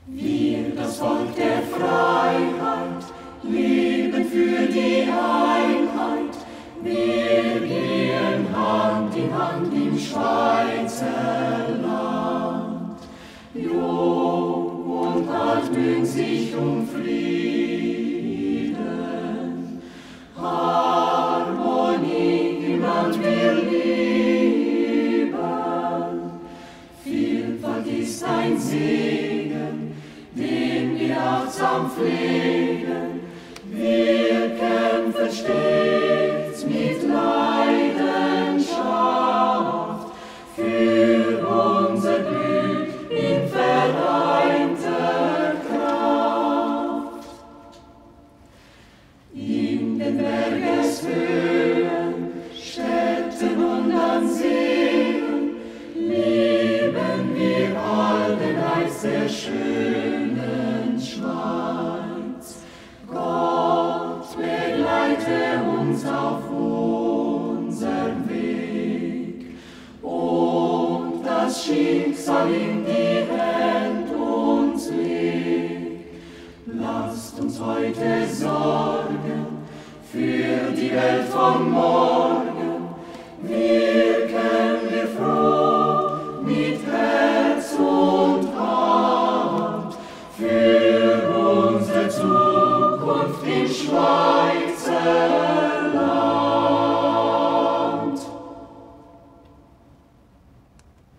Wir, das Volk der Freiheit, leben für die Einheit. Wir gehen Hand in Hand im Schweizer Land. Jung und alt bemühen sich um Frieden. Harmonie im Land wir lieben. Vielfalt ist ein Segen, den wir achtsam pflegen. Wir kämpfen stets mit Leidenschaft für unser Glück in vereinter Kraft. In den Bergeshöhen, Städten und an Seen leben wir all den Reiz der schönen Schweiz. Gott begleite uns auf unserem Weg und das Schicksal in die Hand uns legt. Lasst uns heute sorgen für die Welt von morgen. Wirken wir froh mit Herz und Hand für unsere Zukunft im Schweiz.